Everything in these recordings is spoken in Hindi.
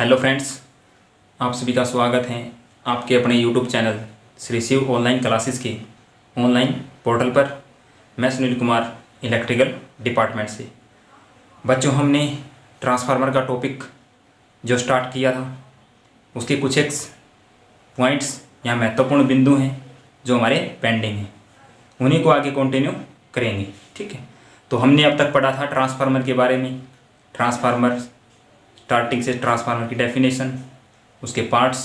हेलो फ्रेंड्स, आप सभी का स्वागत है आपके अपने YouTube channel Shri Shiv online classes के ऑनलाइन पोर्टल पर। मैं सुनील कुमार इलेक्ट्रिकल डिपार्टमेंट से। बच्चों, हमने ट्रांसफार्मर का टॉपिक जो स्टार्ट किया था उसके कुछ एक पॉइंट्स या महत्वपूर्ण बिंदु हैं जो हमारे पेंडिंग हैं, उन्हीं को आगे कंटिन्यू करेंगे। ठीक है, तो हमने अब तक पढ़ा था ट्रांसफार्मर के बारे में। ट्रांसफार्मर स्टार्टिंग से ट्रांसफार्मर की डेफिनेशन, उसके पार्ट्स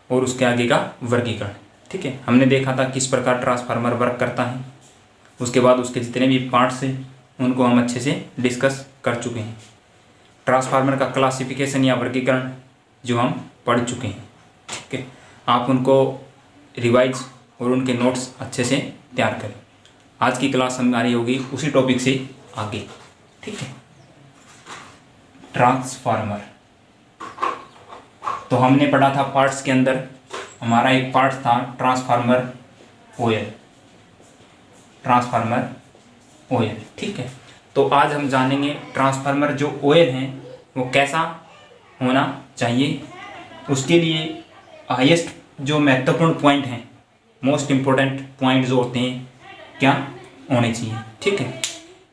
और उसके आगे का वर्गीकरण। ठीक है, हमने देखा था किस प्रकार ट्रांसफार्मर वर्क करता है। उसके बाद उसके जितने भी पार्ट्स हैं उनको हम अच्छे से डिस्कस कर चुके हैं। ट्रांसफार्मर का क्लासिफिकेशन या वर्गीकरण जो हम पढ़ चुके हैं। ठीक है, आप उनको रिवाइज और उनके नोट्स अच्छे से तैयार करें। आज की क्लास हमारी होगी उसी टॉपिक से आगे। ठीक है, ट्रांसफार्मर तो हमने पढ़ा था पार्ट्स के अंदर। हमारा एक पार्ट था ट्रांसफार्मर ऑयल। ट्रांसफार्मर ऑयल, ठीक है। तो आज हम जानेंगे ट्रांसफार्मर जो ऑयल है वो कैसा होना चाहिए। उसके लिए हाईएस्ट जो महत्वपूर्ण पॉइंट हैं, मोस्ट इम्पोर्टेंट पॉइंट जो होते हैं, क्या होने चाहिए। ठीक है,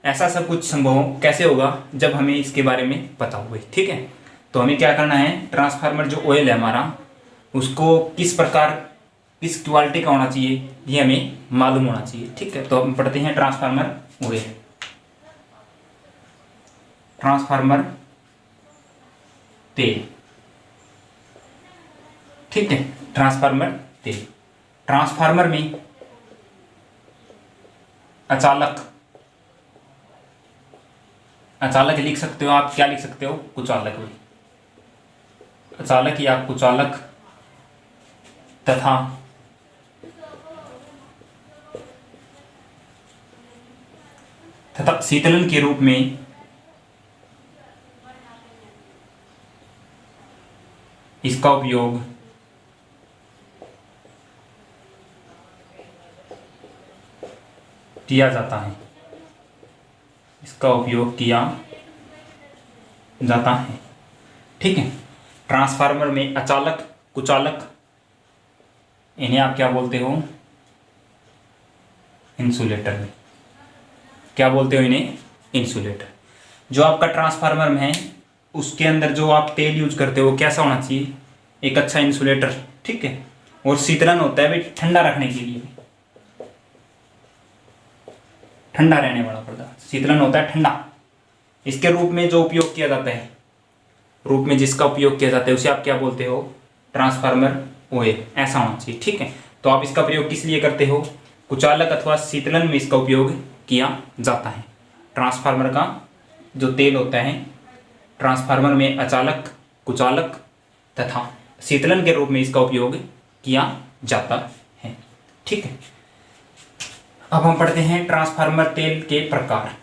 ऐसा सब कुछ संभव कैसे होगा जब हमें इसके बारे में पता हुए। ठीक है, तो हमें क्या करना है, ट्रांसफार्मर जो ऑयल है हमारा, उसको किस प्रकार किस क्वालिटी का होना चाहिए ये हमें मालूम होना चाहिए। ठीक है, तो हम पढ़ते हैं ट्रांसफार्मर ऑयल। ट्रांसफार्मर तेल, ठीक है, ट्रांसफार्मर तेल। ट्रांसफार्मर में अचालक लिख सकते हो आप। क्या लिख सकते हो? कुचालक भी। अचालक या कुचालक तथा शीतलन के रूप में इसका उपयोग किया जाता है। इसका उपयोग किया जाता है। ठीक है, ट्रांसफार्मर में अचालक, कुचालक, इन्हें आप क्या बोलते हो? इंसुलेटर में। क्या बोलते हो इन्हें? इंसुलेटर। जो आपका ट्रांसफार्मर में है उसके अंदर जो आप तेल यूज करते हो कैसा होना चाहिए? एक अच्छा इंसुलेटर। ठीक है, और शीतलन होता है भाई ठंडा रखने के लिए, ठंडा रहने वाला पदार्थ शीतलन होता है, ठंडा। इसके रूप में जो उपयोग किया जाता है, रूप में जिसका उपयोग किया जाता है उसे आप क्या बोलते हो? Transformer oil. ऐसा होना चाहिए। ठीक है, तो आप इसका प्रयोग किस लिए करते हो? कुचालक अथवा शीतलन में इसका उपयोग किया जाता है। ट्रांसफार्मर का जो तेल होता है, ट्रांसफार्मर में अचालक, कुचालक तथा शीतलन के रूप में इसका उपयोग किया जाता है। ठीक है, अब हम पढ़ते हैं ट्रांसफार्मर तेल के प्रकार।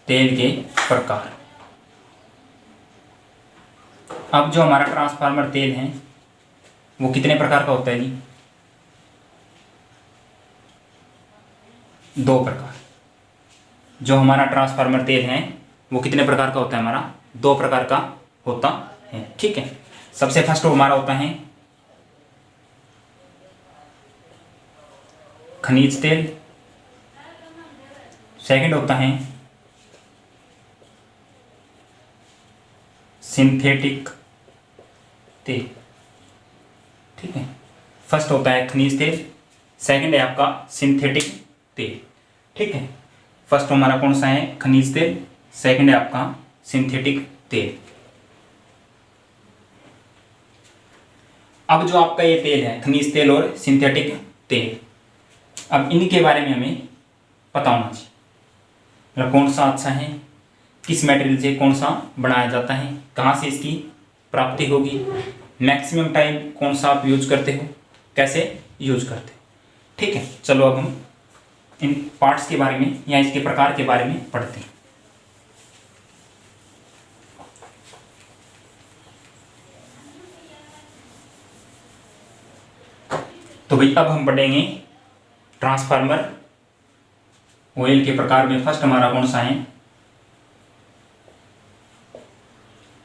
तेल के प्रकार। अब जो हमारा ट्रांसफार्मर तेल है वो कितने प्रकार का होता है जी? 2 प्रकार। जो हमारा ट्रांसफार्मर तेल है वो कितने प्रकार का होता है? हमारा 2 प्रकार का होता है। ठीक है, सबसे फर्स्ट हमारा होता है खनिज तेल। सेकंड होता है सिंथेटिक तेल। ठीक है, फर्स्ट होता है खनिज तेल, सेकंड है आपका सिंथेटिक तेल। ठीक है, फर्स्ट हमारा कौन सा है? खनिज तेल, सेकंड है आपका सिंथेटिक तेल। अब जो आपका ये तेल है, खनिज तेल और सिंथेटिक तेल, अब इनके बारे में हमें पता होना चाहिए। मतलब कौन सा अच्छा है, किस मटेरियल से कौन सा बनाया जाता है, कहाँ से इसकी प्राप्ति होगी, मैक्सिमम टाइम कौन सा आप यूज करते हो, कैसे यूज करते हो। ठीक है, चलो अब हम इन पार्ट्स के बारे में या इसके प्रकार के बारे में पढ़ते हैं। तो भाई अब हम पढ़ेंगे ट्रांसफार्मर ऑयल के प्रकार में। फर्स्ट हमारा कौन सा है?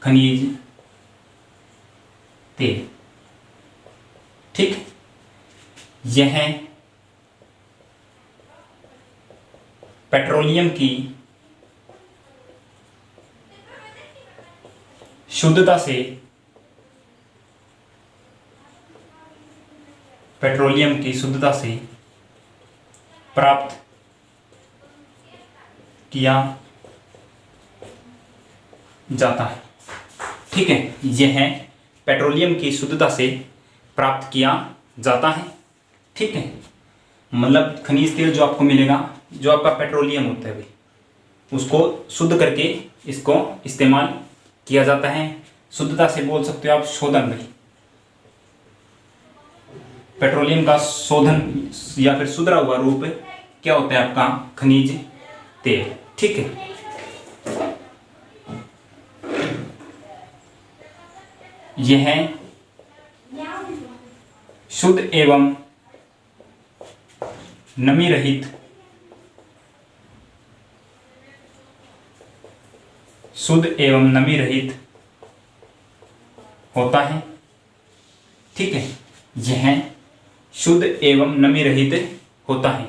खनिज तेल। ठीक, यह पेट्रोलियम की शुद्धता से प्राप्त किया जाता है। ठीक है, यह पेट्रोलियम की शुद्धता से प्राप्त किया जाता है। ठीक है, मतलब खनिज तेल जो आपको मिलेगा, जो आपका पेट्रोलियम होता है भाई, उसको शुद्ध करके इसको इस्तेमाल किया जाता है। शुद्धता से बोल सकते हो आप शोधन भाई, पेट्रोलियम का शोधन या फिर सुधरा हुआ रूप क्या होता है आपका खनिज तेल। ठीक है, यह शुद्ध एवं नमी रहित होता है। ठीक है, यह शुद्ध एवं नमी रहित होता है,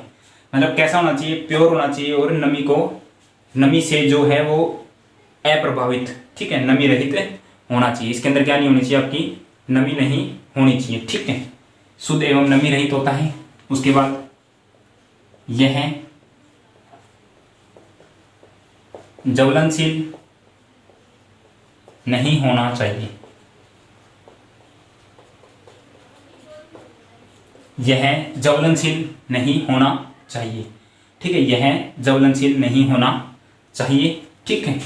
मतलब कैसा होना चाहिए, प्योर होना चाहिए और नमी से जो है वो अप्रभावित। ठीक है, नमी रहित होना चाहिए, इसके अंदर क्या नहीं होनी चाहिए, आपकी नमी नहीं होनी चाहिए। ठीक है, शुद्ध एवं नमी रहित होता है। उसके बाद यह ज्वलनशील नहीं होना चाहिए। यह ज्वलनशील नहीं होना चाहिए। ठीक है, यह ज्वलनशील नहीं होना चाहिए। ठीक है,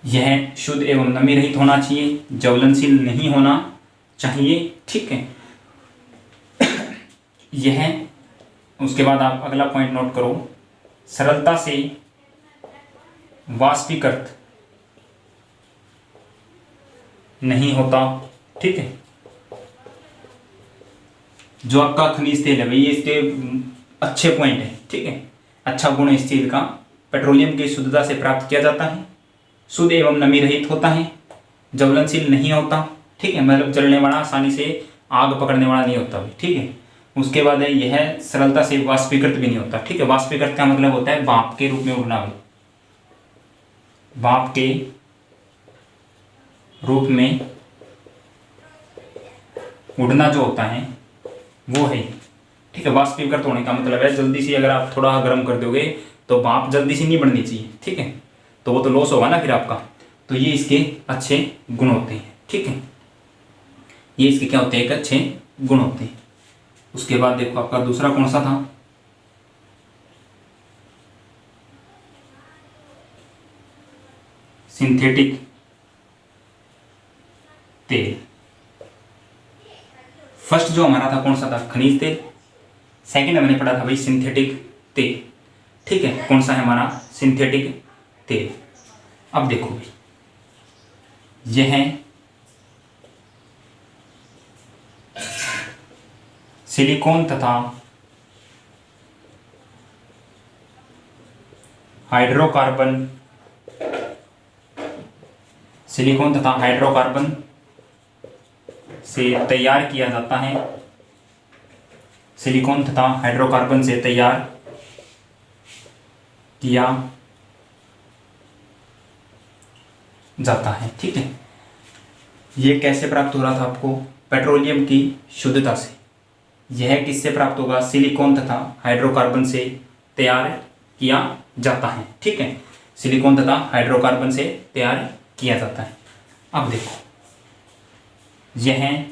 यह शुद्ध एवं नमी रहित होना चाहिए, ज्वलनशील नहीं होना चाहिए। ठीक है, यह, उसके बाद आप अगला पॉइंट नोट करो, सरलता से वाष्पीकृत नहीं होता। ठीक है, जो आपका खनिज तेल है भाई, ये इसके अच्छे पॉइंट है। ठीक है, अच्छा गुण है इस तेल का, पेट्रोलियम की शुद्धता से प्राप्त किया जाता है, शुद्ध एवं नमी रहित होता है, ज्वलनशील नहीं होता। ठीक है, मतलब जलने वाला, आसानी से आग पकड़ने वाला नहीं होता भाई। ठीक है, उसके बाद है यह सरलता से वाष्पीकृत भी नहीं होता। ठीक है, वाष्पीकृत का मतलब होता है भाप के रूप में उड़ना भाई, भाप के रूप में उड़ना जो होता है वो है। ठीक है, वाष्पीकृत होने का मतलब है जल्दी से, अगर आप थोड़ा गर्म कर दोगे तो भाप जल्दी से नहीं बढ़नी चाहिए। ठीक है, तो वो तो लॉस होगा ना फिर आपका। तो ये इसके अच्छे गुण होते हैं। ठीक है, ये इसके क्या होते हैं, एक अच्छे गुण होते हैं। उसके बाद देखो आपका दूसरा कौन सा था, सिंथेटिक तेल। फर्स्ट जो हमारा था कौन सा था, खनिज तेल। सेकंड हमने पढ़ा था भाई सिंथेटिक तेल। ठीक है, कौन सा है हमारा, सिंथेटिक तेल। अब देखो भाई, यह सिलिकॉन तथा हाइड्रोकार्बन से तैयार किया जाता है। सिलिकॉन तथा हाइड्रोकार्बन से तैयार किया जाता है। ठीक है, ये कैसे प्राप्त हो रहा था आपको, पेट्रोलियम की शुद्धता से। यह किससे प्राप्त होगा, सिलिकॉन तथा हाइड्रोकार्बन से तैयार किया जाता है। ठीक है, सिलिकॉन तथा हाइड्रोकार्बन से तैयार किया जाता है। अब देखो, यह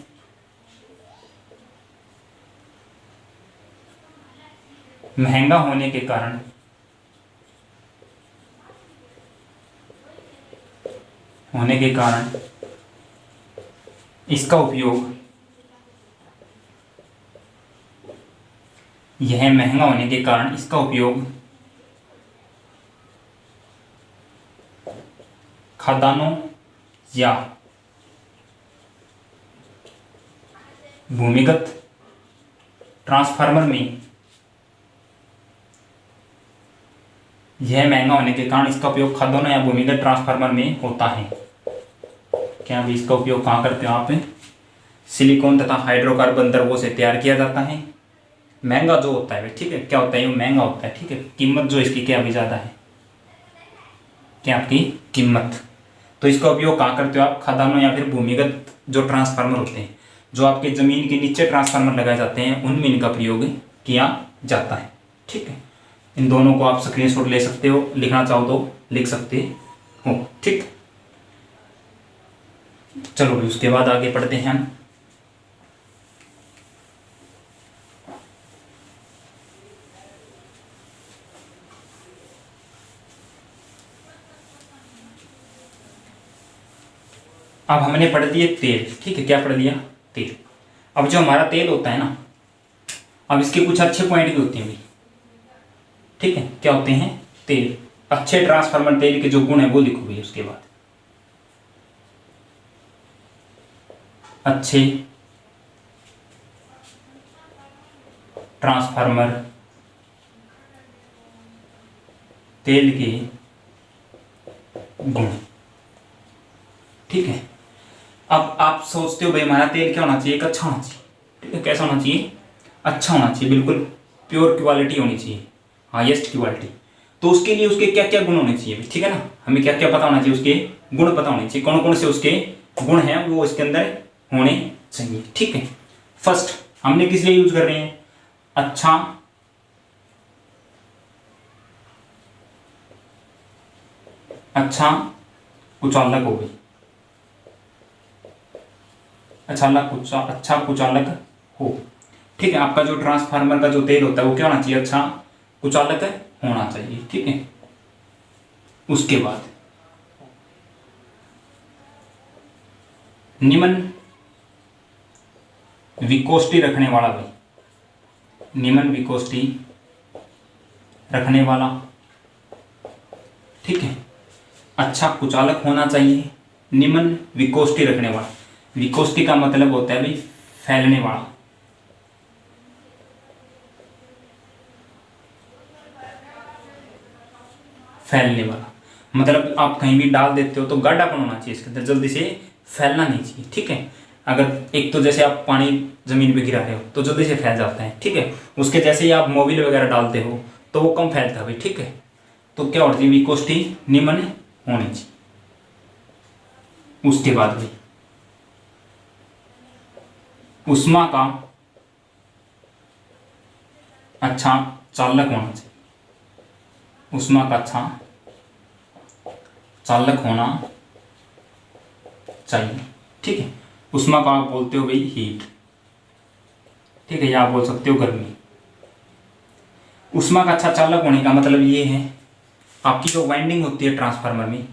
महंगा होने के कारण इसका उपयोग, यह महंगा होने के कारण इसका उपयोग खदानों या भूमिगत ट्रांसफार्मर में यह महंगा होने के कारण इसका उपयोग खदानों या भूमिगत ट्रांसफार्मर में होता है। क्या भी इसका उपयोग कहाँ करते हो आप? सिलिकॉन तथा हाइड्रोकार्बन द्रवों से तैयार किया जाता है। महंगा जो होता है, ठीक है, क्या होता है, ये महंगा होता है, ठीक है, कीमत जो इसकी क्या भी ज़्यादा है, क्या आपकी कीमत। तो इसका उपयोग कहाँ करते हो आप? खदानों या फिर भूमिगत जो ट्रांसफार्मर होते हैं, जो आपके ज़मीन के नीचे ट्रांसफार्मर लगाए जाते हैं, उनमें इनका प्रयोग किया जाता है। ठीक है, इन दोनों को आप स्क्रीनशॉट ले सकते हो, लिखना चाहो तो लिख सकते हो। ठीक, चलो भाई उसके बाद आगे पढ़ते हैं हम। अब हमने पढ़ दिए तेल। ठीक है, क्या पढ़ लिया? तेल। अब जो हमारा तेल होता है ना, अब इसके कुछ अच्छे पॉइंट भी होते हैं भाई। ठीक है, क्या होते हैं? तेल। अच्छे ट्रांसफार्मर तेल के जो गुण है वो लिखो भाई। उसके बाद अच्छे ट्रांसफार्मर तेल के गुण। ठीक है, अब आप सोचते हो भाई हमारा तेल क्या होना चाहिए? एक अच्छा होना चाहिए। ठीक है, कैसा होना चाहिए? अच्छा होना चाहिए, बिल्कुल प्योर क्वालिटी होनी चाहिए, हाईएस्ट क्वालिटी। तो उसके लिए उसके क्या क्या गुण होने चाहिए? ठीक है ना, हमें क्या क्या पता होना चाहिए? उसके गुण पता होने चाहिए, कौन कौन से उसके गुण हैं वो इसके अंदर होने चाहिए। ठीक है, फर्स्ट हमने किस लिए यूज कर रहे हैं? अच्छा कुचालक हो गई, अच्छा कुचालक हो। ठीक है, आपका जो ट्रांसफार्मर का जो तेल होता है वो क्या होना चाहिए? अच्छा कुचालक होना चाहिए। ठीक है, उसके बाद निम्न विकोष्टी रखने वाला भाई, निम्न विकोष्टी रखने वाला। ठीक है, अच्छा कुचालक होना चाहिए, निम्न विकोष्टी रखने वाला। विकोष्टी का मतलब होता है भाई फैलने वाला। फैलने वाला मतलब आप कहीं भी डाल देते हो तो गाढ़ापन होना चाहिए इसके अंदर, जल्दी से फैलना नहीं चाहिए। ठीक है, अगर एक तो जैसे आप पानी जमीन पे गिरा रहे हो तो जल्दी से फैल जाता है। ठीक है, उसके जैसे ही आप मोबिल वगैरह डालते हो तो वो कम फैलता है भाई। ठीक है, तो क्या होती है? विकोष्टी निम्न होनी चाहिए। उसके बाद भाई उष्मा का अच्छा चालक होना चाहिए, उष्मा का अच्छा चालक होना चाहिए। ठीक है, उष्मा का आप बोलते हो भाई हीट। ठीक है, या आप बोल सकते हो गर्मी। उष्मा का अच्छा चालक होने का मतलब ये है, आपकी जो वाइंडिंग होती है ट्रांसफार्मर में,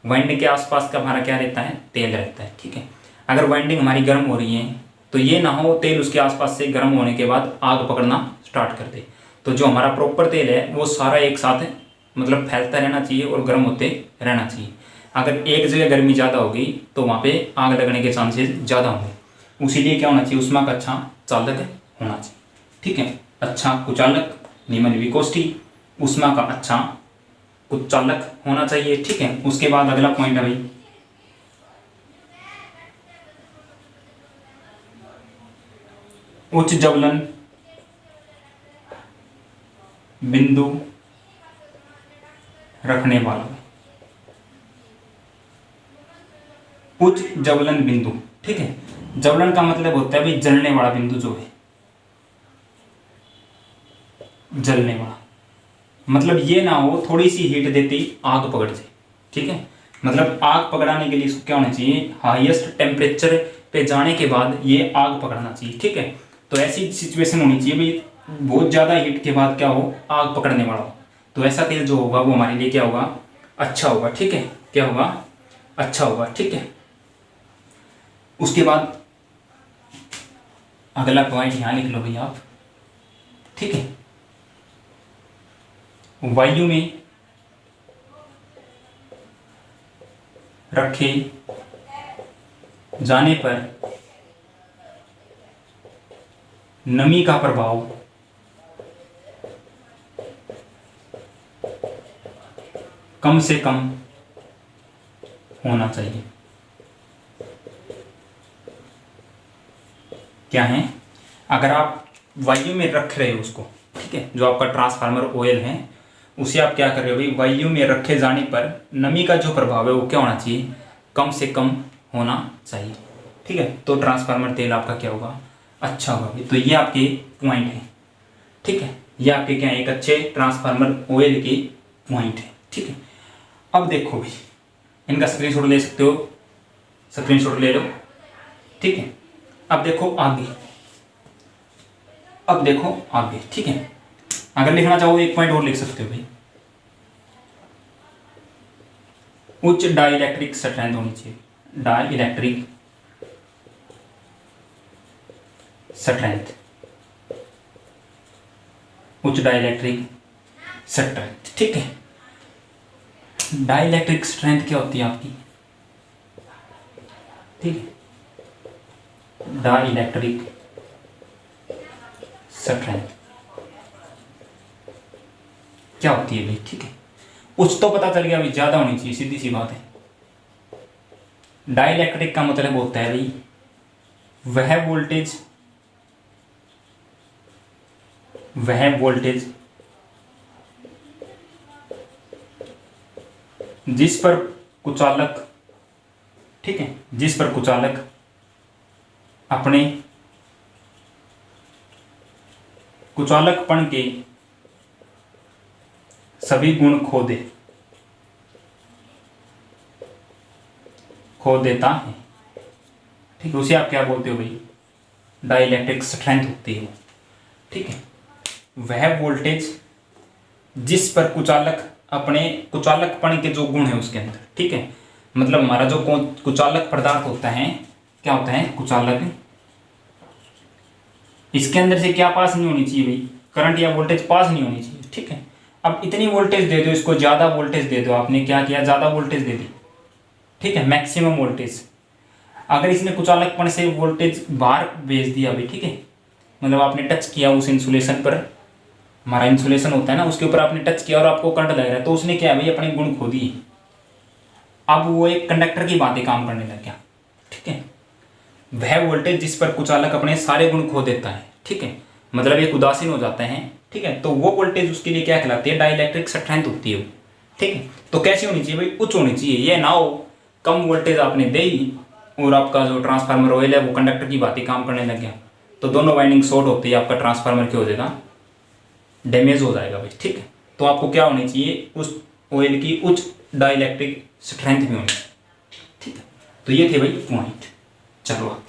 वाइंडिंग के आसपास का हमारा क्या रहता है? तेल रहता है। ठीक है, अगर वाइंडिंग हमारी गर्म हो रही है तो ये ना हो तेल उसके आसपास से गर्म होने के बाद आग पकड़ना स्टार्ट कर दे। तो जो हमारा प्रॉपर तेल है वो सारा एक साथ मतलब फैलता रहना चाहिए और गर्म होते रहना चाहिए। अगर एक जगह गर्मी ज़्यादा होगी तो वहाँ पे आग लगने के चांसेस ज़्यादा होंगे। उसीलिए क्या होना चाहिए? उष्मा का अच्छा चालक होना चाहिए। ठीक है, अच्छा कुचालक, निम्न विकोष्ठी, उष्मा का अच्छा कुचालक होना चाहिए। ठीक है, उसके बाद अगला पॉइंट है भाई उच्च ज्वलन बिंदु रखने वाला। उच्च ज्वलन बिंदु। ठीक है, ज्वलन का मतलब होता है भाई जलने वाला बिंदु जो है, जलने वाला मतलब ये ना हो थोड़ी सी हीट देते ही आग पकड़ जाए। ठीक है, मतलब आग पकड़ाने के लिए इसको क्या होना चाहिए? हाईएस्ट टेम्परेचर पे जाने के बाद ये आग पकड़ना चाहिए। ठीक है, तो ऐसी सिचुएशन होनी चाहिए भाई बहुत ज़्यादा हीट के बाद क्या हो? आग पकड़ने वाला हो। तो ऐसा तेल जो होगा वो हमारे लिए क्या होगा? अच्छा होगा। ठीक है, क्या होगा? अच्छा होगा। ठीक है, उसके बाद अगला पॉइंट यहाँ लिख लो भाई आप। ठीक है, वायु में रखे जाने पर नमी का प्रभाव कम से कम होना चाहिए। क्या है, अगर आप वायु में रख रहे हो उसको, ठीक है, जो आपका ट्रांसफार्मर ऑयल है उसे आप क्या कर रहे हो भाई, वायु में रखे जाने पर नमी का जो प्रभाव है वो क्या होना चाहिए, कम से कम होना चाहिए। ठीक है, तो ट्रांसफार्मर तेल आपका क्या होगा, अच्छा होगा भाई। तो ये आपके पॉइंट है। ठीक है, ये आपके क्या है, एक अच्छे ट्रांसफार्मर ऑयल के पॉइंट है। ठीक है, अब देखो भाई, इनका स्क्रीनशॉट ले सकते हो, स्क्रीनशॉट ले लो। ठीक है, अब देखो आगे, अब देखो आगे। ठीक है, अगर लिखना चाहो एक पॉइंट और लिख सकते हो भाई, उच्च डाइलेक्ट्रिक स्ट्रेंथ होनी चाहिए, डाइलेक्ट्रिक स्ट्रेंथ, उच्च डाइलेक्ट्रिक स्ट्रेंथ। ठीक है, डाइलेक्ट्रिक स्ट्रेंथ क्या होती है आपकी, ठीक है, डाइलेक्ट्रिक स्ट्रेंथ क्या होती है भाई। ठीक है, उच्च तो पता चल गया भाई, ज्यादा होनी चाहिए, सीधी सी बात है। डाइलेक्ट्रिक का मतलब होता है भाई वह वोल्टेज जिस पर कुचालक, ठीक है, जिस पर कुचालक अपने कुचालकपन के सभी गुण खो देता है। ठीक है, उसे आप क्या बोलते हो भाई, डाइलेक्ट्रिक स्ट्रेंथ होती है। ठीक है, वह वोल्टेज जिस पर कुचालक अपने कुचालकपन के जो गुण है उसके अंदर, ठीक है, मतलब हमारा जो कुचालक पदार्थ होता है, क्या होता है, कुचालक, इसके अंदर से क्या पास नहीं होनी चाहिए भाई, करंट या वोल्टेज पास नहीं होनी चाहिए। ठीक है, अब इतनी वोल्टेज दे दो इसको, ज्यादा वोल्टेज दे दो, आपने क्या किया, ज्यादा वोल्टेज दे दी। ठीक है, मैक्सिमम वोल्टेज, अगर इसने कुचालकपन से वोल्टेज बाहर भेज दिया भाई, ठीक है, मतलब आपने टच किया उस इंसुलेशन पर, हमारा इंसुलेशन होता है ना, उसके ऊपर आपने टच किया और आपको करंट लग रहा है, तो उसने क्या भाई अपने गुण खो दिए। अब वो एक कंडक्टर की बातें काम करने लग गया। ठीक है, वह वोल्टेज जिस पर कुचालक अपने सारे गुण खो देता है, ठीक है, मतलब एक उदासीन हो जाता है। ठीक है, तो वो वोल्टेज उसके लिए क्या कहलाती है, डाइलेक्ट्रिक स्ट्रेंथ होती है वो। ठीक है, तो कैसी होनी चाहिए भाई, उच्च होनी चाहिए, ये ना हो कम वोल्टेज आपने दे दी और आपका जो ट्रांसफार्मर ऑयल है वो कंडक्टर की बातें काम करने लग गया, तो दोनों वाइंडिंग शॉर्ट होती है, आपका ट्रांसफार्मर क्या हो जाएगा, डैमेज हो जाएगा भाई। ठीक है, तो आपको क्या होनी चाहिए, उस ऑयल की उच्च डाइलेक्ट्रिक स्ट्रेंथ भी होनी चाहिए। ठीक है, तो ये थे भाई पॉइंट। चलो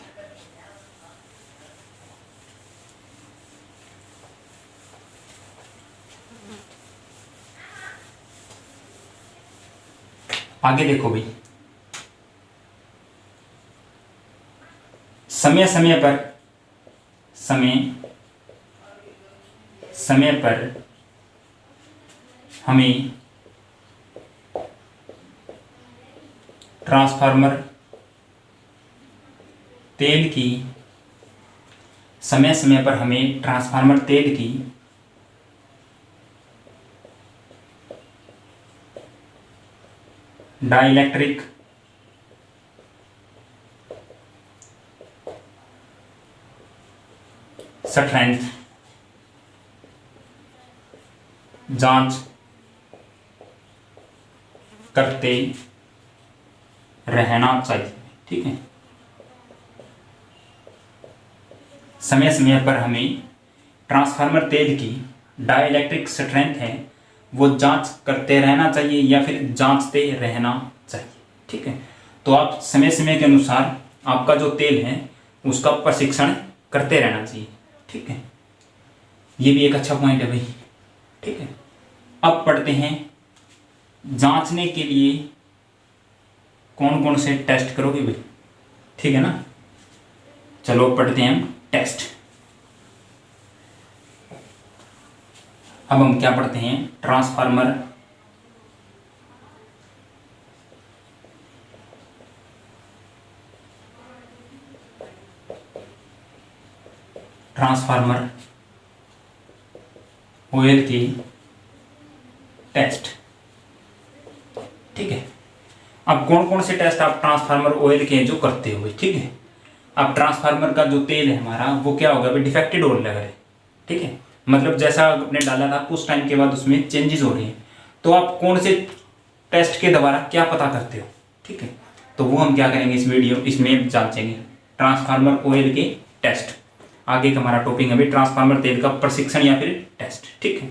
आगे देखो भाई, समय समय पर हमें ट्रांसफार्मर तेल की, समय समय पर हमें ट्रांसफार्मर तेल की डाइलेक्ट्रिक स्ट्रेंथ जांच करते रहना चाहिए। ठीक है, समय समय पर हमें ट्रांसफार्मर तेल की डाइलेक्ट्रिक स्ट्रेंथ है वो जांच करते रहना चाहिए या फिर जांचते रहना चाहिए। ठीक है, तो आप समय समय के अनुसार आपका जो तेल है उसका परीक्षण करते रहना चाहिए। ठीक है, ये भी एक अच्छा पॉइंट है भाई। ठीक है, अब पढ़ते हैं जांचने के लिए कौन कौन से टेस्ट करोगे भाई। ठीक है ना, चलो पढ़ते हैं हम टेस्ट। अब हम क्या पढ़ते हैं, ट्रांसफार्मर ऑयल की टेस्ट। ठीक है। अब कौन कौन से टेस्ट आप ट्रांसफार्मर ऑयल के हैं जो करते हो, ठीक है। अब ट्रांसफार्मर का जो तेल है हमारा वो क्या होगा, अभी डिफेक्टेड ऑयल लग रहा है, ठीक है। मतलब जैसा आपने डाला था कुछ टाइम के बाद उसमें चेंजेस हो रही हैं, तो आप कौन से टेस्ट के द्वारा क्या पता करते हो, ठीक है। तो वो हम क्या करेंगे इस वीडियो इसमें जांचेंगे, ट्रांसफार्मर ऑयल के टेस्ट। आगे का हमारा टॉपिक है भाई ट्रांसफार्मर तेल का प्रशिक्षण या फिर टेस्ट, ठीक है।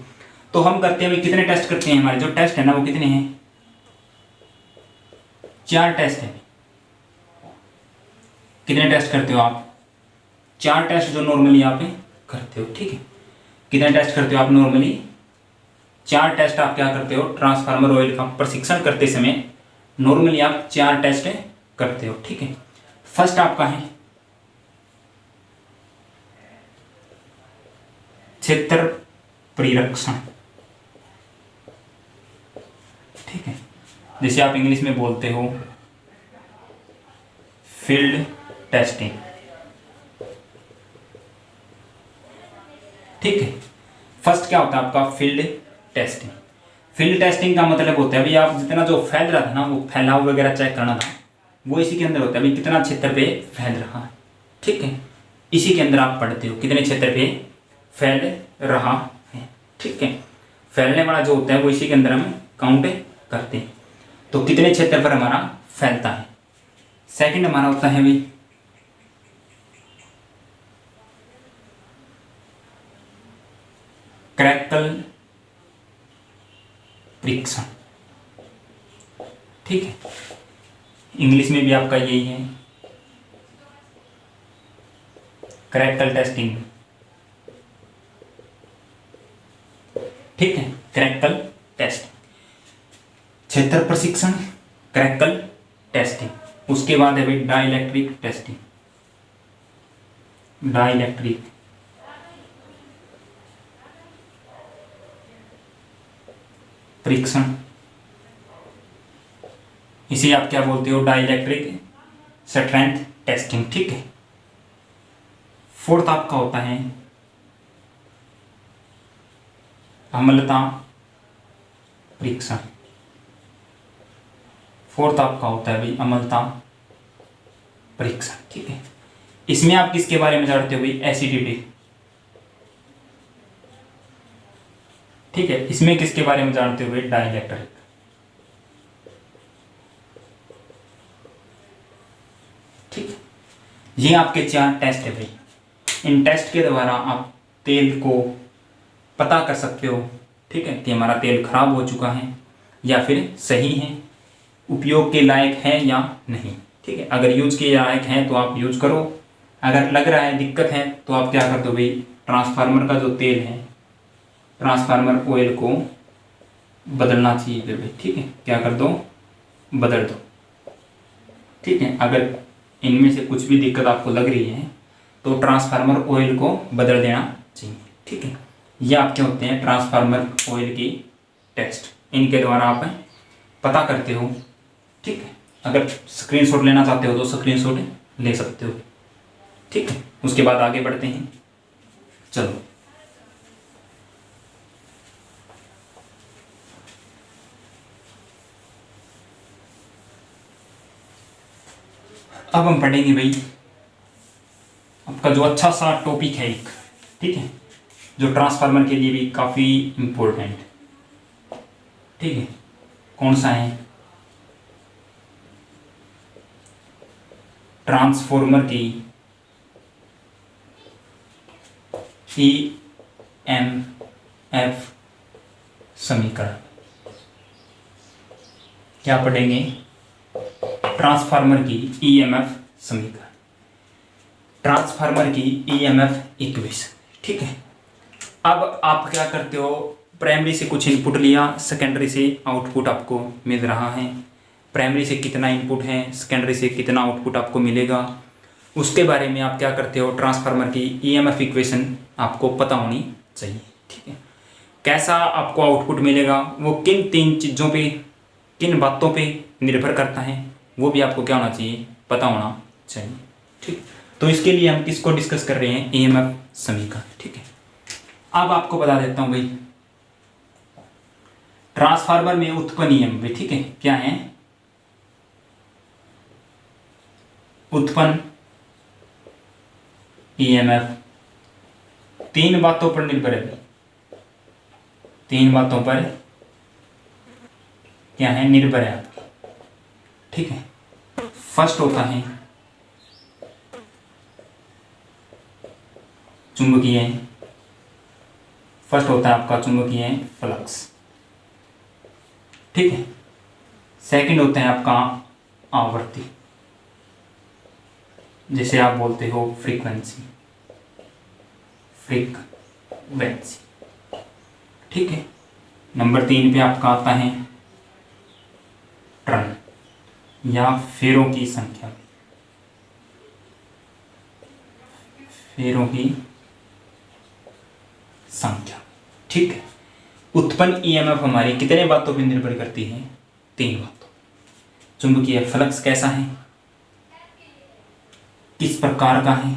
तो हम करते हैं भाई, कितने टेस्ट करते हैं, हमारे जो टेस्ट है ना वो कितने हैं, 4 टेस्ट है। कितने टेस्ट करते हो आप, 4 टेस्ट जो नॉर्मली आप करते हो, ठीक है। कितने टेस्ट करते हो आप नॉर्मली, 4 टेस्ट आप क्या करते हो, ट्रांसफार्मर ऑयल का प्रशिक्षण करते समय नॉर्मली आप 4 टेस्ट करते हो, ठीक है। फर्स्ट आपका है क्षेत्र परिरक्षण, ठीक है। जैसे आप इंग्लिश में बोलते हो फील्ड टेस्टिंग, ठीक है। फर्स्ट क्या होता है आपका फील्ड टेस्टिंग। फील्ड टेस्टिंग का मतलब होता है भाई आप जितना जो फैल रहा था ना वो फैलाव वगैरह चेक करना था, वो इसी के अंदर होता है भाई कितना क्षेत्र पे फैल रहा है, ठीक है। इसी के अंदर आप पढ़ते हो कितने क्षेत्र पे फैल रहा है, ठीक है। फैलने वाला जो होता है वो इसी के अंदर हम काउंट करते हैं, तो कितने क्षेत्र पर हमारा फैलता है। सेकंड हमारा होता है भाई क्रैकल परीक्षण, ठीक है। इंग्लिश में भी आपका यही है क्रैकल टेस्टिंग, ठीक है। क्रैकल टेस्टिंग, क्षेत्र प्रशिक्षण, क्रैकल टेस्टिंग। उसके बाद है भाई डाइलेक्ट्रिक टेस्टिंग, डाइलेक्ट्रिक परीक्षण, इसे आप क्या बोलते हो, डाइलेक्ट्रिक स्ट्रेंथ टेस्टिंग, ठीक है। फोर्थ आपका होता है अम्लता परीक्षण, फोर्थ आपका होता है भाई अम्लता परीक्षण, ठीक है। इसमें आप किसके बारे में जानते हो भाई, एसिडिटी, ठीक है। इसमें किसके बारे में जानते हो भाई, डाइलेक्ट्रिक, ठीक है। ये आपके 4 टेस्ट है भाई। इन टेस्ट के द्वारा आप तेल को पता कर सकते हो, ठीक है, कि हमारा तेल खराब हो चुका है या फिर सही है, उपयोग के लायक है या नहीं, ठीक है। अगर यूज के लायक है तो आप यूज करो, अगर लग रहा है दिक्कत है तो आप क्या कर दो भाई, ट्रांसफार्मर का जो तेल है ट्रांसफार्मर ऑयल को बदलना चाहिए भाई, ठीक है। क्या कर दो, बदल दो, ठीक है। अगर इनमें से कुछ भी दिक्कत आपको लग रही है तो ट्रांसफार्मर ऑयल को बदल देना चाहिए, ठीक है। ये आपके होते हैं ट्रांसफार्मर ऑयल की टेस्ट, इनके द्वारा आप पता करते हो, ठीक है। अगर स्क्रीनशॉट लेना चाहते हो तो स्क्रीनशॉट ले सकते हो, ठीक है। उसके बाद आगे बढ़ते हैं, चलो। अब हम पढ़ेंगे भाई आपका जो अच्छा सा टॉपिक है एक, ठीक है, जो ट्रांसफार्मर के लिए भी काफ़ी इम्पोर्टेंट, ठीक है। कौन सा है, ट्रांसफार्मर की EMF समीकरण। क्या पढ़ेंगे, ट्रांसफार्मर की EMF समीकरण, ट्रांसफार्मर की EMF इक्वेशन, ठीक है। अब आप क्या करते हो, प्राइमरी से कुछ इनपुट लिया, सेकेंडरी से आउटपुट आपको मिल रहा है। प्राइमरी से कितना इनपुट है, सेकेंडरी से कितना आउटपुट आपको मिलेगा, उसके बारे में आप क्या करते हो, ट्रांसफार्मर की EMF इक्वेशन आपको पता होनी चाहिए, ठीक है। कैसा आपको आउटपुट मिलेगा, वो किन 3 चीज़ों पे, किन बातों पे निर्भर करता है, वो भी आपको क्या होना चाहिए, पता होना चाहिए, ठीक। तो इसके लिए हम किसको डिस्कस कर रहे हैं, EMF समीकरण, ठीक है। अब आपको बता देता हूँ भाई ट्रांसफार्मर में उत्पन्न ईएमएफ, ठीक है, क्या है, उत्पन्न ईएमएफ तीन बातों पर निर्भर है, तीन बातों पर क्या है, निर्भर है, ठीक है। फर्स्ट होता है चुंबकीय, फर्स्ट होता है आपका चुंबकीय फ्लक्स, ठीक है। सेकंड होता है आपका आवर्ती, जिसे आप बोलते हो फ्रीक्वेंसी, फ्रीक्वेंसी, ठीक है। नंबर 3 पे आपका आता है टर्न या फेरों की संख्या, फेरों की संख्या, ठीक है। उत्पन्न ईएमएफ हमारी कितने बातों पर निर्भर करती है, 3 बातों। चुंबकीय फ्लक्स कैसा है, किस प्रकार का है,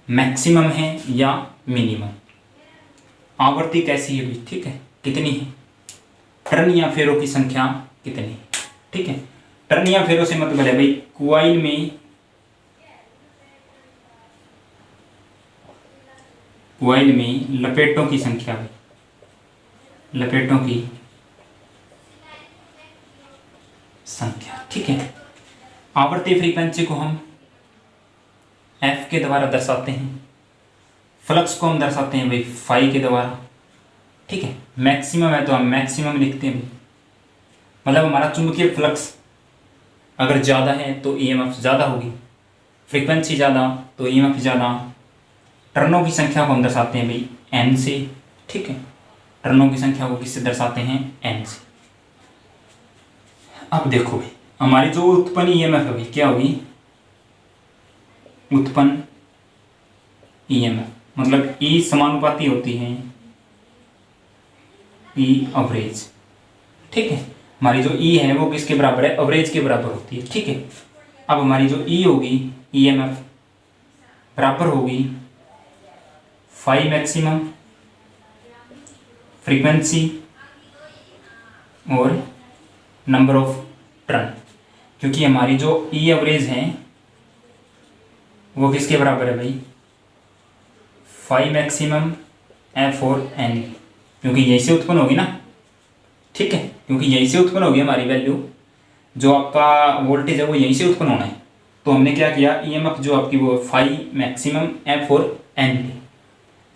मैक्सिमम है या मिनिमम, आवृत्ति कैसी है भी, ठीक है, कितनी है, टर्न या फेरों की संख्या कितनी है, ठीक है। टर्न या फेरों से मतलब है भाई कॉइल में, कॉइल में लपेटों की संख्या, लपेटों की संख्या, ठीक है। आवर्ती फ्रीक्वेंसी को हम एफ के द्वारा दर्शाते हैं, फ्लक्स को हम दर्शाते हैं भाई फाई के द्वारा, ठीक है। मैक्सिमम है तो हम मैक्सिमम लिखते हैं, मतलब हमारा चुंबकीय फ्लक्स अगर ज़्यादा है तो ईएमएफ ज़्यादा होगी, फ्रीक्वेंसी ज़्यादा तो ईएमएफ ज़्यादा। टर्नों की संख्या को हम दर्शाते हैं भाई एन से, ठीक है। टर्नों की संख्या को किससे दर्शाते हैं, एन से। अब देखो भाई हमारी जो उत्पन्न ईएमएफ है भाई क्या होगी, उत्पन्न ईएमएफ मतलब ई समानुपाती होती है ई एवरेज, ठीक है। हमारी जो ई है वो किसके बराबर है, एवरेज के बराबर होती है, ठीक है। अब हमारी जो ई होगी ईएमएफ बराबर होगी फाई मैक्सिमम, फ्रीक्वेंसी और नंबर ऑफ टर्न, क्योंकि हमारी जो ई एवरेज है वो किसके बराबर है भाई, फाई मैक्सिमम एफ और एन, क्योंकि यहीं से उत्पन्न होगी ना, ठीक है, क्योंकि यहीं से उत्पन्न होगी हमारी वैल्यू, जो आपका वोल्टेज है वो यहीं से उत्पन्न होना है। तो हमने क्या किया, ईएमएफ जो आपकी वो फाई मैक्सिमम एफ और एन की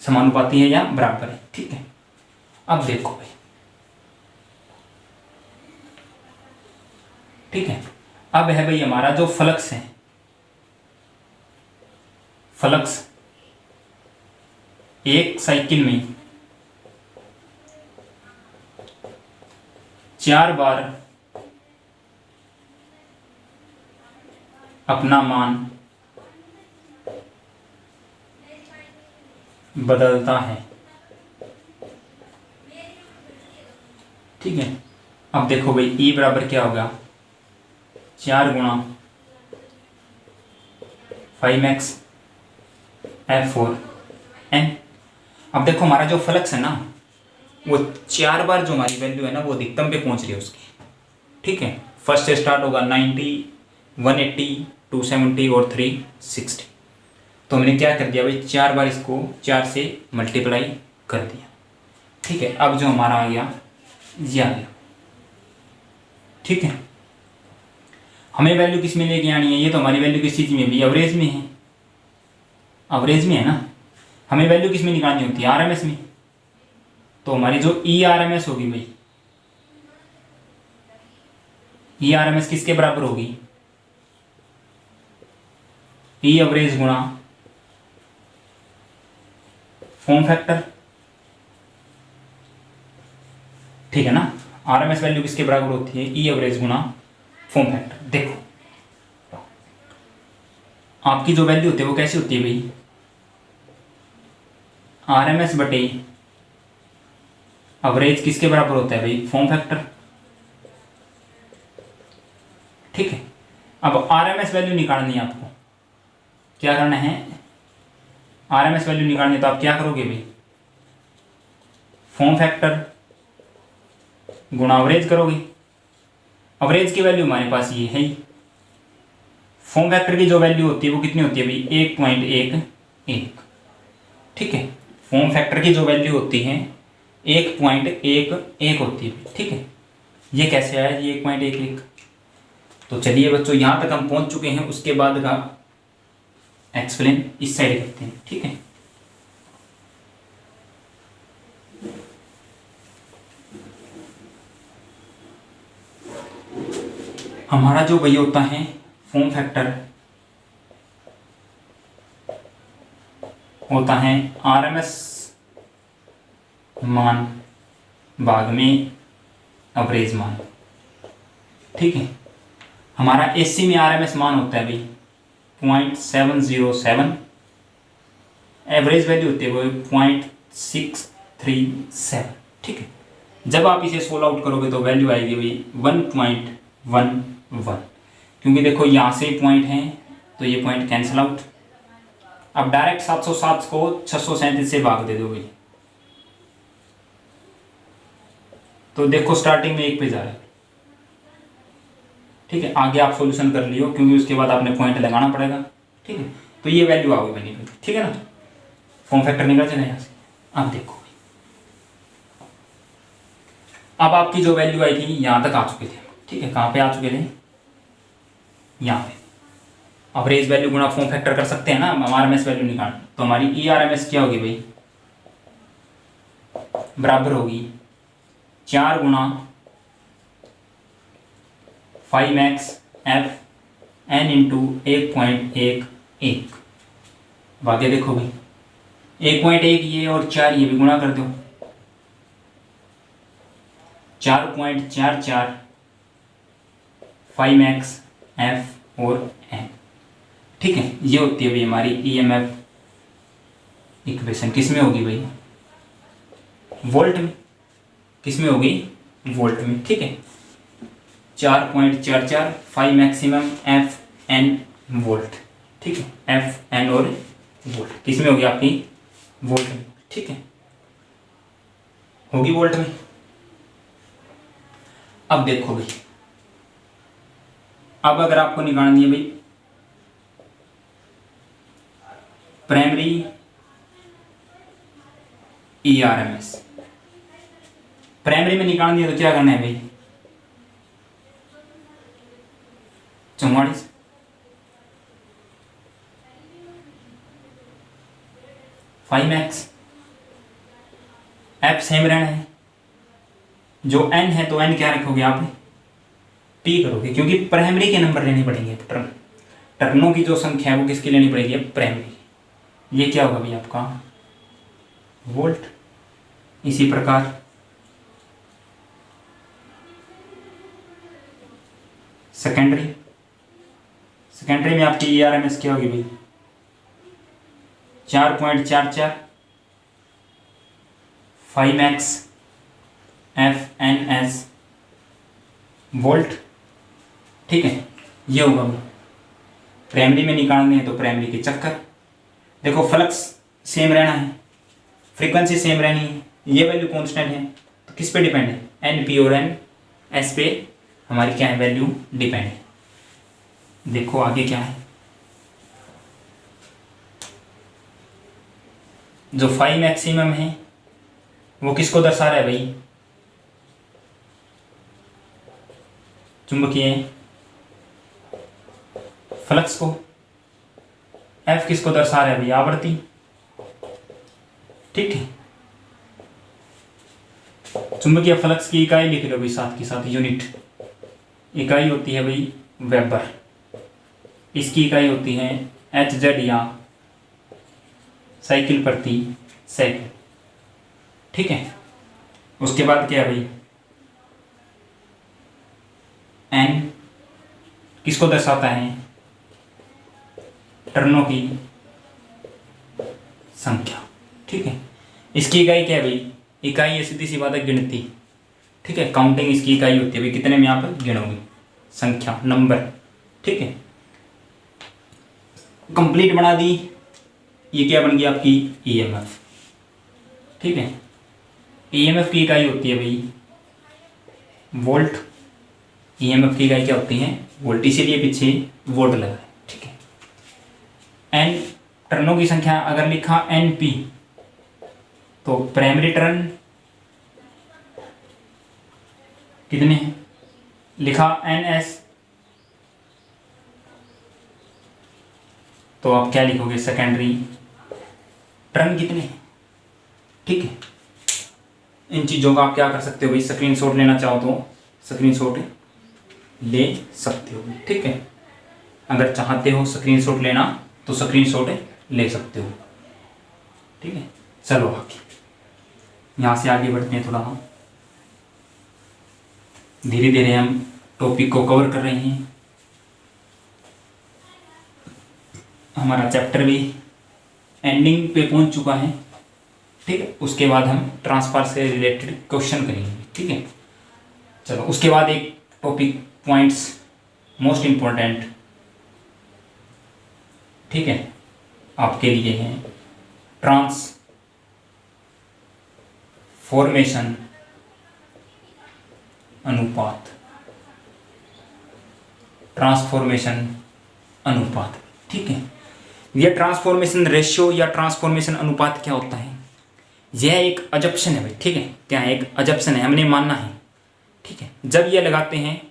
समानुपाती है या बराबर है, ठीक है। अब देखो भाई, ठीक है, अब है भाई हमारा जो फ्लक्स है, फ्लक्स एक साइकिल में 4 बार अपना मान बदलता है, ठीक है। अब देखो भाई ई बराबर क्या होगा, 4 गुणा फाइव मैक्स एफ और एन। अब देखो हमारा जो फ्लक्स है ना वो 4 बार जो हमारी वैल्यू है ना वो अधिकतम पे पहुंच रही है उसकी, ठीक है। फर्स्ट से स्टार्ट होगा 90, 180, 270 और 360। तो हमने क्या कर दिया भाई, 4 बार इसको 4 से मल्टीप्लाई कर दिया, ठीक है। अब जो हमारा आ गया ये आ गया, ठीक है। हमें वैल्यू किस में लेके आनी है, ये तो हमारी वैल्यू किस चीज़ में भी, एवरेज में है, एवरेज में है ना। हमें वैल्यू किस में निकालनी होती है, आरएमएस में। तो हमारी जो ई आरएमएस होगी भाई, ई आरएमएस किसके बराबर होगी, ई एवरेज गुणा फॉर्म फैक्टर, ठीक है ना। आरएमएस वैल्यू किसके बराबर होती है, ई एवरेज गुणा फॉर्म फैक्टर। देखो आपकी जो वैल्यू होती है वो कैसी होती है भाई, आरएमएस बटे एवरेज किसके बराबर होता है भाई, फॉर्म फैक्टर, ठीक है। अब आरएमएस वैल्यू निकालनी है आपको, क्या करना है, आरएमएस वैल्यू निकालनी है तो आप क्या करोगे भाई, फॉर्म फैक्टर गुणा एवरेज करोगे। एवरेज की वैल्यू हमारे पास ये है ही। फॉर्म फैक्टर की जो वैल्यू होती है वो कितनी होती है भाई, 1.11। ठीक है, फॉर्म फैक्टर की जो वैल्यू होती है 1.11 होती है। ठीक है, ये कैसे आया ये 1.11। तो चलिए बच्चों यहाँ तक हम पहुँच चुके हैं, उसके बाद का एक्सप्लेन इस साइड करते हैं। ठीक है, हमारा जो वही होता है फॉर्म फैक्टर होता है आरएमएस मान भाग में एवरेज मान। ठीक है, हमारा एससी में आरएमएस मान होता है भाई 0.707, एवरेज वैल्यू होती है वो 0.637। ठीक है, जब आप इसे सोल्व आउट करोगे तो वैल्यू आएगी भाई 1.11, क्योंकि देखो यहाँ से पॉइंट हैं तो ये पॉइंट कैंसिल आउट। अब डायरेक्ट 707 को 637 से भाग दे दोगे तो देखो स्टार्टिंग में 1 पे जा रहा है। ठीक है, आगे आप सॉल्यूशन कर लियो क्योंकि उसके बाद आपने पॉइंट लगाना पड़ेगा। ठीक है, तो ये वैल्यू आओगी बनी। ठीक है ना, फॉर्म फैक्टर निकल जाएगा यहाँ से। अब देखो अब आपकी जो वैल्यू आई थी यहाँ तक आ चुके थे। ठीक है, कहाँ पे आ चुके थे, यहाँ पे। एवरेज वैल्यू गुणा फॉर्म फैक्टर कर सकते हैं ना, हम आरएमएस वैल्यू निकाल। तो हमारी ई आरएमएस क्या होगी भाई, बराबर होगी 4 गुणा 5x f n इंटू 1.11। बाकी देखो भाई 1.1 ये और 4 ये भी गुणा कर दो, 4.44 5x f और n। ठीक है, ये होती है भाई हमारी ईएमएफ इक्वेशन। किस में होगी भाई, वोल्ट में। किस में होगी, वोल्ट में। ठीक है, 4.44 5 मैक्सिमम एफ एन वोल्ट। ठीक है, एफ एन और वोल्ट किस में होगी आपकी, वोल्ट में। ठीक है, होगी वोल्ट में। अब देखो भाई, अब अगर आपको निकालनी है भाई प्राइमरी ईआरएमएस, प्राइमरी में निकालनी है तो क्या करना है भाई, 44 5x एफ सेम रहना है, जो n है तो n क्या रखोगे आप, p करोगे, क्योंकि प्राइमरी के नंबर लेने पड़ेंगे। टर्नों की जो संख्या है वो किसकी लेनी पड़ेगी, प्राइमरी। ये क्या होगा भाई आपका वोल्ट। इसी प्रकार सेकेंडरी, सेकेंडरी में आपकी ईआरएमएस क्या होगी भाई 4.44 5x F N S volt. ठीक है, ये होगा भाई। प्राइमरी में निकालने हैं तो प्राइमरी के चक्कर, देखो फ्लक्स सेम रहना है, फ्रीक्वेंसी सेम रहनी है, ये वैल्यू कांस्टेंट है तो किस पे डिपेंड है, एन पी और एन एस पे हमारी क्या है वैल्यू डिपेंड है। देखो आगे क्या है, जो 5 मैक्सिमम है वो किसको दर्शा रहा है भाई, चुंबकीय फ्लक्स को। एफ किसको दर्शा रहा है भाई, आवृत्ति। ठीक है, चुंबकीय फ्लक्स की इकाई लिख लो भाई साथ के साथ, यूनिट। इकाई होती है भाई वेबर, इसकी इकाई होती है एच जेड या साइकिल प्रति सेकंड। ठीक है, उसके बाद क्या है भाई, एन किसको दर्शाता है, टर्नों की संख्या। ठीक है, इसकी इकाई क्या है भाई, इकाई है सीधी सी बात है गिनती। ठीक है, काउंटिंग इसकी इकाई होती है भाई, कितने में आप गिनोगे, संख्या, नंबर। ठीक है, कंप्लीट बना दी। ये क्या बन गई आपकी ईएमएफ। ठीक है, ईएमएफ की इकाई होती है भाई वोल्ट, ईएमएफ की इकाई क्या होती है? वोल्ट, इसीलिए पीछे वोल्ट लगा है, ठीक है। एन टर्नों की संख्या अगर लिखा एनपी, तो प्राइमरी टर्न कितने हैं? लिखा एनएस, तो आप क्या लिखोगे? सेकेंडरी टर्न कितने हैं, ठीक है। इन चीज़ों का आप क्या कर सकते हो भाई? स्क्रीनशॉट लेना चाहो तो स्क्रीनशॉट ले सकते हो, ठीक है। अगर चाहते हो स्क्रीनशॉट लेना तो स्क्रीनशॉट ले सकते हो, ठीक है। चलो आगे, यहाँ से आगे बढ़ते हैं। थोड़ा हम धीरे धीरे हम टॉपिक को कवर कर रहे हैं। हमारा चैप्टर भी एंडिंग पे पहुंच चुका है, ठीक है। उसके बाद हम ट्रांसफर से रिलेटेड क्वेश्चन करेंगे, ठीक है। चलो, उसके बाद एक टॉपिक पॉइंट्स मोस्ट इम्पोर्टेंट, ठीक है, आपके लिए हैं। ट्रांसफॉर्मेशन अनुपात, ट्रांसफॉर्मेशन अनुपात, ठीक है। यह ट्रांसफॉर्मेशन रेशियो या ट्रांसफॉर्मेशन अनुपात क्या होता है? यह एक अजप्शन है भाई, ठीक है। क्या है? एक अजप्शन है, हमने मानना है, ठीक है। जब ये लगाते हैं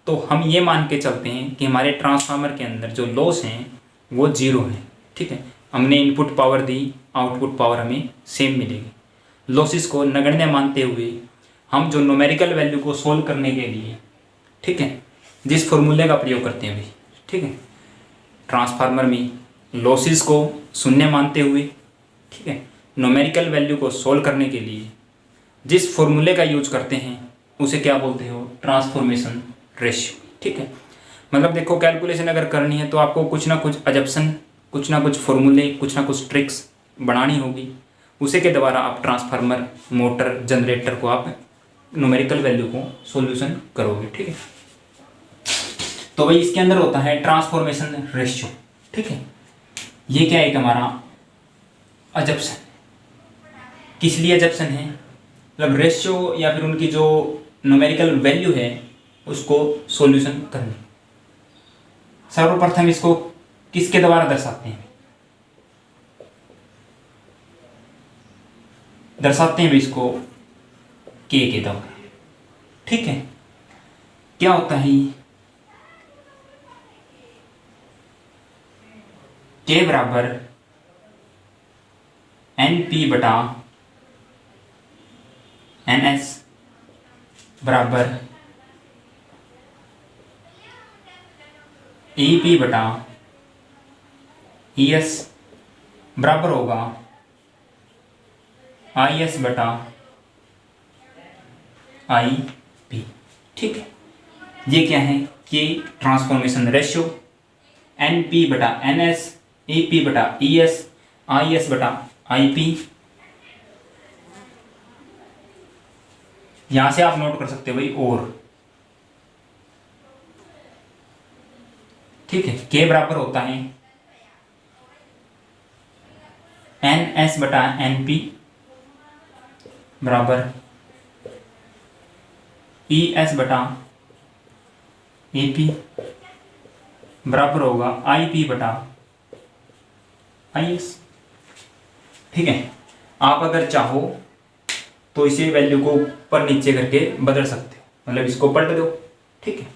तो हम ये मान के चलते हैं कि हमारे ट्रांसफार्मर के अंदर जो लॉस हैं वो जीरो है, ठीक है। हमने इनपुट पावर दी, आउटपुट पावर हमें सेम मिलेगी। लॉसेस को नगण्य मानते हुए हम जो न्यूमेरिकल वैल्यू को सोल्व करने के लिए, ठीक है, जिस फॉर्मूले का प्रयोग करते हैं भाई, ठीक है, ट्रांसफार्मर में लॉसेस को शून्य मानते हुए, ठीक है, न्यूमेरिकल वैल्यू को सोल्व करने के लिए जिस फॉर्मूले का यूज करते हैं उसे क्या बोलते हो? ट्रांसफॉर्मेशन रेशियो, ठीक है। मतलब देखो, कैलकुलेशन अगर करनी है तो आपको कुछ ना कुछ अजप्शन, कुछ ना कुछ फॉर्मूले, कुछ ना कुछ ट्रिक्स बनानी होगी। उसे के द्वारा आप ट्रांसफार्मर, मोटर, जनरेटर को आप न्यूमेरिकल वैल्यू को सॉल्यूशन करोगे, ठीक है। तो भाई इसके अंदर होता है ट्रांसफॉर्मेशन रेशियो, ठीक है। ये क्या है? हमारा अजप्शन। किस लिए अजप्शन है? मतलब रेशियो या फिर उनकी जो न्यूमेरिकल वैल्यू है उसको सॉल्यूशन करनी। सर्वप्रथम इसको किसके द्वारा दर्शाते हैं? दर्शाते हैं इसको के द्वारा, ठीक है। क्या होता है? के बराबर एन पी बटा एन एस बराबर ई पी बटा ई एस बराबर होगा आई एस बटा आई पी, ठीक है। ये क्या है? के ट्रांसफॉर्मेशन रेशियो, एन पी बटा एन एस, ई पी बटा ई एस, आई एस बटा आई पी। यहां से आप नोट कर सकते हो भाई, और ठीक है। के बराबर होता है एन एस बटा एन पी बराबर ई एस बटा ए पी बराबर होगा आई पी बटा आई एस, ठीक है। आप अगर चाहो तो इसी वैल्यू को ऊपर नीचे करके बदल सकते हो, मतलब इसको पलट दो, ठीक है।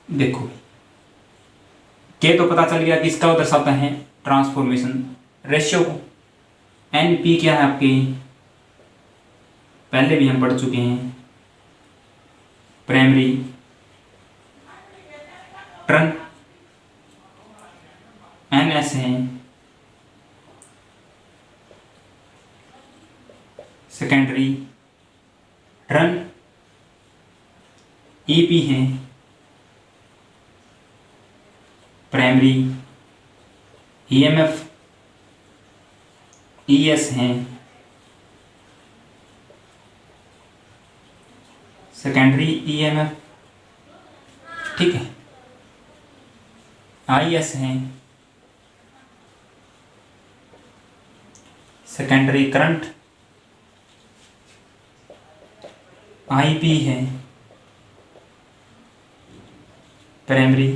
देखो, के तो पता चल गया कि इसका दर्शाता है ट्रांसफॉर्मेशन रेशियो को। एन पी क्या है आपकी? पहले भी हम पढ़ चुके हैं, प्राइमरी टर्न। एन एस है सेकेंडरी टर्न, ई पी है प्राइमरी ईएमएफ, ईएस है सेकेंडरी ईएमएफ, ठीक है। आईएस है सेकेंडरी करंट, IP है प्राइमरी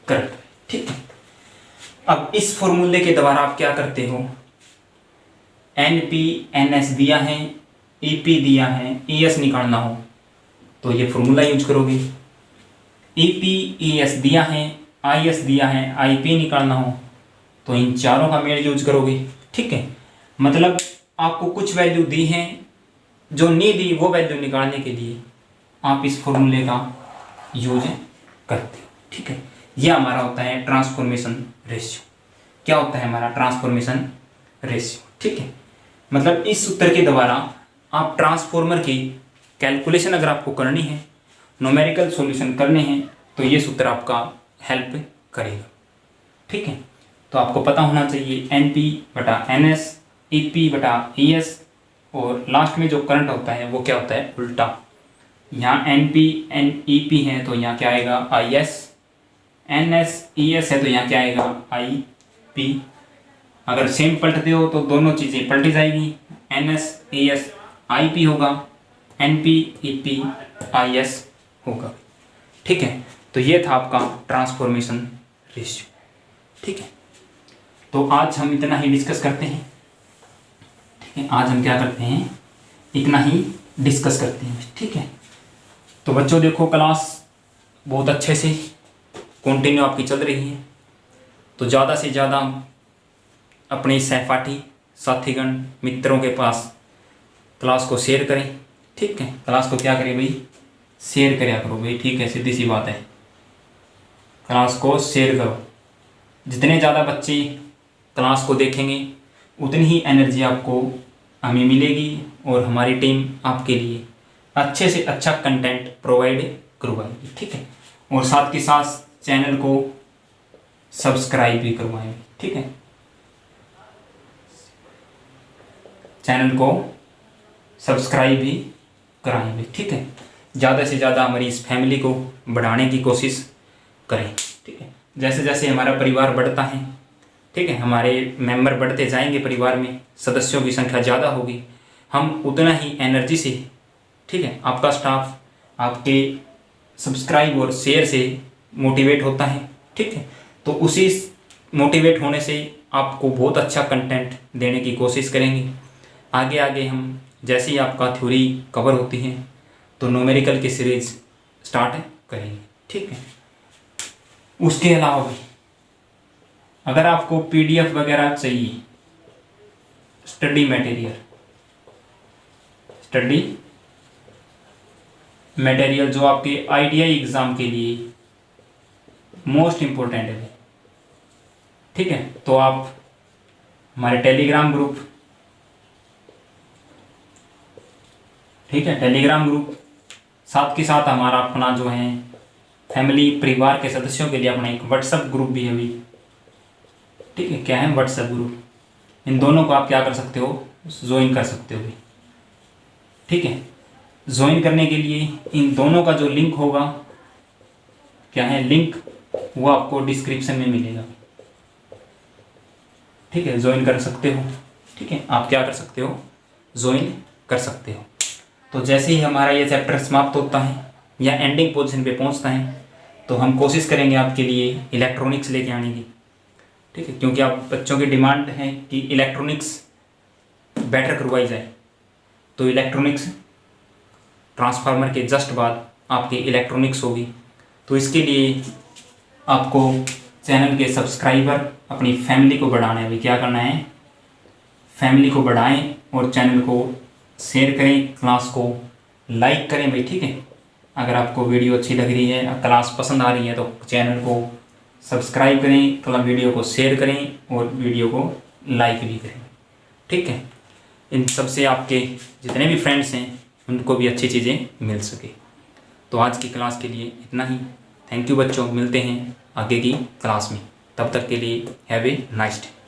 करंट। ठीक है, अब इस फॉर्मूले के द्वारा आप क्या करते हो, NP NS दिया है, EP दिया है, ES निकालना हो तो ये फॉर्मूला यूज करोगे। EP ES दिया है, IS दिया है, IP निकालना हो तो इन चारों का मेल यूज करोगे। ठीक है, मतलब आपको कुछ वैल्यू दी है, जो नहीं दी वो वैल्यू निकालने के लिए आप इस फॉर्मूले का यूज करते हो। ठीक है, यह हमारा होता है ट्रांसफॉर्मेशन रेशियो। क्या होता है हमारा ट्रांसफॉर्मेशन रेशियो? ठीक है, मतलब इस सूत्र के द्वारा आप ट्रांसफॉर्मर की कैलकुलेशन अगर आपको करनी है, न्यूमेरिकल सॉल्यूशन करने हैं तो ये सूत्र आपका हेल्प करेगा। ठीक है, तो आपको पता होना चाहिए NP बटा NS, EP बटा ES, और लास्ट में जो करंट होता है वो क्या होता है, उल्टा। यहाँ NP EP है तो यहाँ क्या आएगा IS, NS ES है तो यहाँ क्या आएगा IP। अगर सेम पलटते हो तो दोनों चीज़ें पलटी जाएगी, NS ES IP होगा, NP EP IS होगा। ठीक है, तो ये था आपका ट्रांसफॉर्मेशन रेशियो। ठीक है, तो आज हम इतना ही डिस्कस करते हैं। ठीक है, आज हम क्या करते हैं, इतना ही डिस्कस करते हैं। ठीक है, तो बच्चों देखो क्लास बहुत अच्छे से कंटिन्यू आपकी चल रही है, तो ज़्यादा से ज़्यादा अपने सहपाठी साथीगण मित्रों के पास क्लास को शेयर करें। ठीक है, क्लास को क्या करें भाई, शेयर करा करो भाई। ठीक है, सीधी सी बात है, क्लास को शेयर करो। जितने ज़्यादा बच्चे क्लास को देखेंगे उतनी ही एनर्जी आपको हमें मिलेगी और हमारी टीम आपके लिए अच्छे से अच्छा कंटेंट प्रोवाइड करवाएगी। ठीक है, और साथ के साथ चैनल को सब्सक्राइब भी करवाएंगे। ठीक है, चैनल को सब्सक्राइब भी कराएंगे। ठीक है, ज़्यादा से ज़्यादा हमारी इस फैमिली को बढ़ाने की कोशिश करें। ठीक है, जैसे जैसे हमारा परिवार बढ़ता है, ठीक है, हमारे मेंबर बढ़ते जाएंगे, परिवार में सदस्यों की संख्या ज़्यादा होगी, हम उतना ही एनर्जी से, ठीक है, आपका स्टाफ आपके सब्सक्राइब और शेयर से मोटिवेट होता है। ठीक है, तो उसी मोटिवेट होने से आपको बहुत अच्छा कंटेंट देने की कोशिश करेंगे। आगे आगे हम जैसे ही आपका थ्योरी कवर होती है तो न्यूमेरिकल की सीरीज स्टार्ट करेंगे। ठीक है, उसके अलावा भी अगर आपको PDF वगैरह चाहिए, स्टडी मटेरियल जो आपके ITI एग्ज़ाम के लिए मोस्ट इम्पोर्टेंट है, ठीक है, तो आप हमारे टेलीग्राम ग्रुप, ठीक है, टेलीग्राम ग्रुप, साथ के साथ हमारा अपना जो है फैमिली परिवार के सदस्यों के लिए अपना एक व्हाट्सएप ग्रुप भी है अभी। ठीक है, क्या है व्हाट्सएप ग्रुप, इन दोनों को आप क्या कर सकते हो, ज्वाइन कर सकते हो भी। ठीक है, ज्वाइन करने के लिए इन दोनों का जो लिंक होगा, क्या है लिंक, वो आपको डिस्क्रिप्शन में मिलेगा। ठीक है, ज्वाइन कर सकते हो। ठीक है, आप क्या कर सकते हो, ज्वाइन कर सकते हो। तो जैसे ही हमारा ये चैप्टर समाप्त होता है या एंडिंग पोजीशन पे पहुंचता है तो हम कोशिश करेंगे आपके लिए इलेक्ट्रॉनिक्स लेके आने की। ठीक है, क्योंकि आप बच्चों की डिमांड है कि इलेक्ट्रॉनिक्स बेटर करवाई जाए, तो इलेक्ट्रॉनिक्स ट्रांसफार्मर के जस्ट बाद आपकी इलेक्ट्रॉनिक्स होगी। तो इसके लिए आपको चैनल के सब्सक्राइबर, अपनी फैमिली को बढ़ाना है। अभी क्या करना है, फैमिली को बढ़ाएं और चैनल को शेयर करें, क्लास को लाइक करें भाई। ठीक है, अगर आपको वीडियो अच्छी लग रही है, क्लास पसंद आ रही है तो चैनल को सब्सक्राइब करें, वीडियो को शेयर करें और वीडियो को लाइक भी करें। ठीक है, इन सब से आपके जितने भी फ्रेंड्स हैं उनको भी अच्छी चीज़ें मिल सके। तो आज की क्लास के लिए इतना ही। थैंक यू बच्चों, मिलते हैं आगे की क्लास में। तब तक के लिए हैव ए नाइस डे।